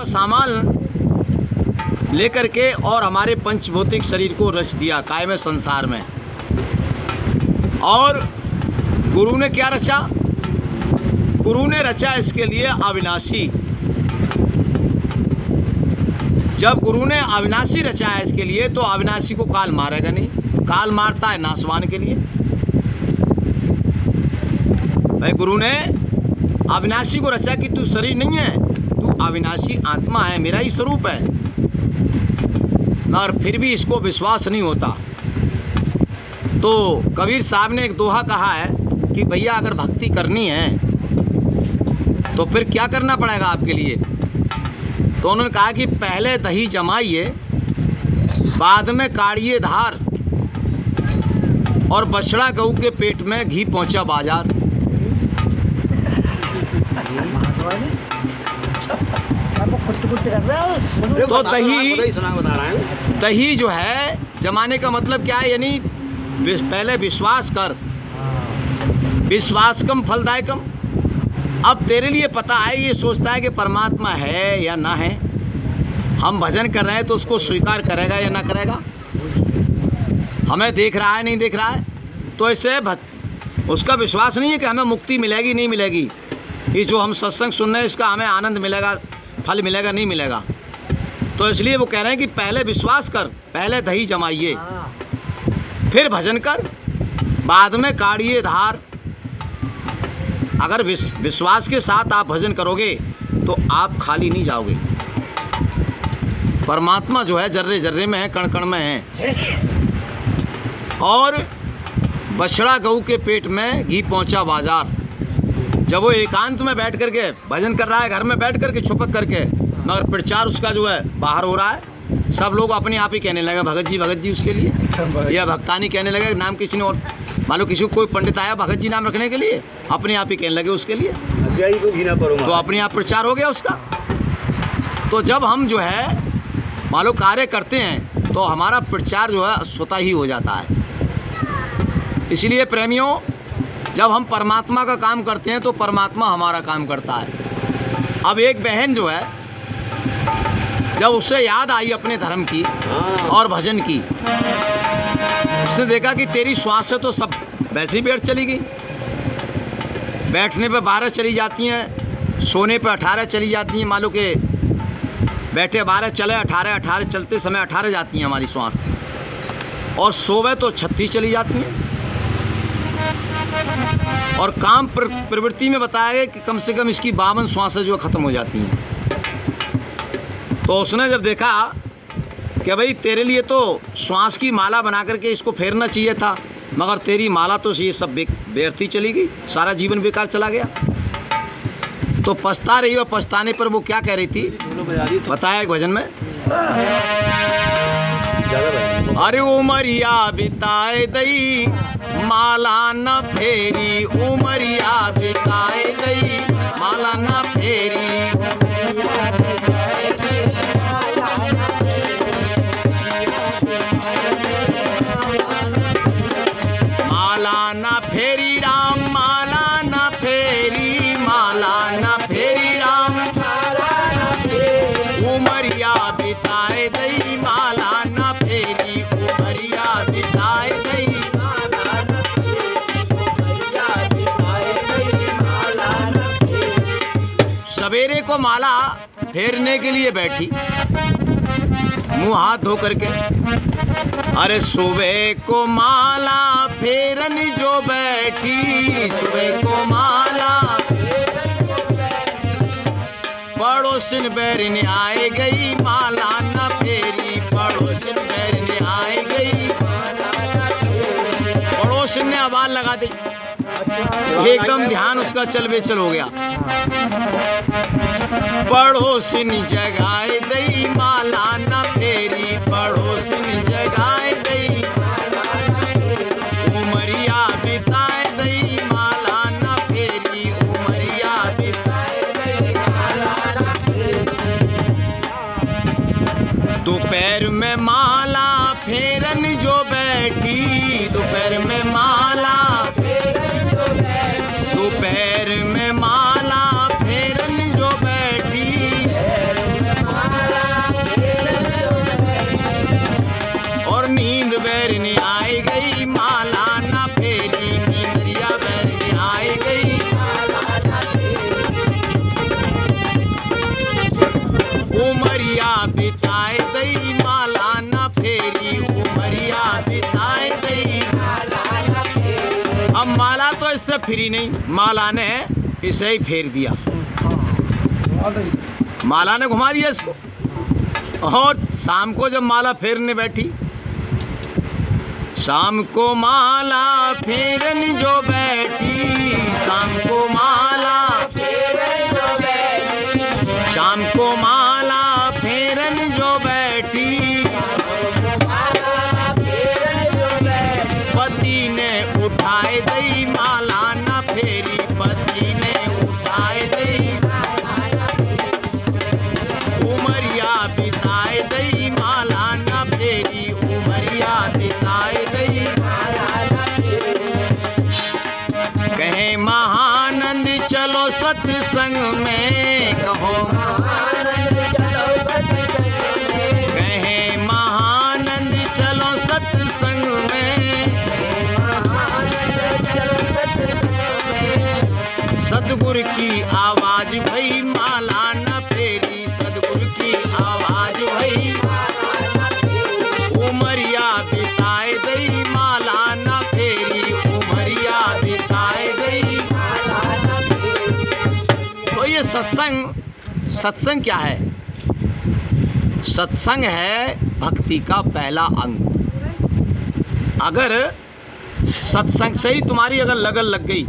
सामान लेकर के और हमारे पंचभौतिक शरीर को रच दिया कायम संसार में। और गुरु ने क्या रचा? गुरु ने रचा इसके लिए अविनाशी। जब गुरु ने अविनाशी रचा है इसके लिए, तो अविनाशी को काल मारेगा नहीं। काल मारता है नाशवान के लिए। भाई गुरु ने अविनाशी को रचा कि तू शरीर नहीं है, तू अविनाशी आत्मा है, मेरा ही स्वरूप है। और फिर भी इसको विश्वास नहीं होता। तो कबीर साहब ने एक दोहा कहा है कि भैया अगर भक्ति करनी है तो फिर क्या करना पड़ेगा आपके लिए? तो उन्होंने कहा कि पहले दही जमाइए, बाद में काढ़िए धार, और बछड़ा गऊ के पेट में घी पहुंचा बाजार। तो दही जो है जमाने का मतलब क्या है? यानी पहले विश्वास कर, विश्वास कम फलदायकम। अब तेरे लिए पता है, ये सोचता है कि परमात्मा है या ना है। हम भजन कर रहे हैं तो उसको स्वीकार करेगा या ना करेगा? हमें देख रहा है नहीं देख रहा है, तो ऐसे उसका विश्वास नहीं है कि हमें मुक्ति मिलेगी नहीं मिलेगी। ये जो हम सत्संग सुन रहे हैं इसका हमें आनंद मिलेगा, फल मिलेगा नहीं मिलेगा। तो इसलिए वो कह रहे हैं कि पहले विश्वास कर, पहले दही जमाइए, फिर भजन कर, बाद में काढ़िए धार। अगर विश्वास के साथ आप भजन करोगे तो आप खाली नहीं जाओगे। परमात्मा जो है जर्रे जर्रे में है, कण कण में है। और बछड़ा गऊ के पेट में घी पहुंचा बाजार। जब वो एकांत में बैठ करके भजन कर रहा है, घर में बैठ करके छुपक करके, मगर प्रचार उसका जो है बाहर हो रहा है, सब लोग अपने आप ही कहने लगे भगत जी उसके लिए, या भक्तानी कहने लगे। नाम किसी ने और मानो किसी को कोई पंडित आया भगत जी नाम रखने के लिए, अपने आप ही कहने लगे उसके लिए, तो अपने आप प्रचार हो गया उसका। तो जब हम जो है मानो कार्य करते हैं तो हमारा प्रचार जो है स्वतः ही हो जाता है। इसलिए प्रेमियों, जब हम परमात्मा का काम करते हैं तो परमात्मा हमारा काम करता है। अब एक बहन जो है, जब उससे याद आई अपने धर्म की और भजन की, उसने देखा कि तेरी श्वास से तो सब वैसे ही बैठ चली गई। बैठने पे 12 चली जाती हैं, सोने पे 18 चली जाती हैं। मान लो कि बैठे 12 चले 18, चलते समय 18 जाती हैं हमारी श्वास, और सोवे तो 36 चली जाती हैं। और काम प्रवृत्ति में बताया गया कि कम से कम इसकी 52 श्वासें जो ख़त्म हो जाती हैं। तो उसने जब देखा कि भाई तेरे लिए तो श्वास की माला बना करके इसको फेरना चाहिए था, मगर तेरी माला तो ये सब व्यर्थ ही चली गई, सारा जीवन बेकार चला गया। तो पछता रही, और पछताने पर वो क्या कह रही थी बताया एक भजन में, अरे उमरिया बिताए दई माला न फेरी, उमरिया बिताए दई माला न फेरी। माला न फेरी राम, माला न फेरी, माला न फेरी राम, उमरिया बिताए दई माला न फेरी, उमरिया बिताए दई। सवेरे को माला फेरने के लिए बैठी, मुंह हाथ धो करके, अरे सुबह को माला फेरन जो बैठी, सुबह को माला पड़ोसिन बैरन आए गई, माला न फेरी, पड़ोसिन बैरन आए गई। पड़ोसिन ने आवाज लगा दी, एकदम ध्यान उसका चल बेचल हो गया। पड़ोसिन जगाए दई माला न फेरी, पड़ोसिन जगाए दई, उमरिया बिताए दई माला न फेरी, उमरिया बिताए दई माला न फेरी। दोपहर में माला फेरन जो बैठी, दोपहर में माला, दोपहर में माला फेरन जो बैठी, बिताए दई माला न फेरी, उमरिया बिताए दई माला न फेरी। अब माला तो इससे फिरी नहीं, माला ने इसे ही फेर दिया, माला ने घुमा दिया इसको। और शाम को जब माला फेरने बैठी, शाम को माला फेरन जो बैठी, शाम को माला फेरन जो बैठी, शाम को माला फेरन जो बैठी, पति ने उठाए दई माला न फेरी, पति ने उठाए दई उमरिया बिताए दई माला न फेरी, उमरिया बिताए दई माला न फेरी। कहे महानंद चलो सत्संग में, कहो कहे महानंद चलो सत्संग में, सतगुरु की आवाज भई माला न फेरी, सतगुरु की आवाज भई उमरिया बिताए दई माला न फेरी, उमरिया बिताए दई माला न फेरी। तो ये सत्संग क्या है? सत्संग है भक्ति का पहला अंग। अगर सत्संग से ही तुम्हारी अगर लगन लग गई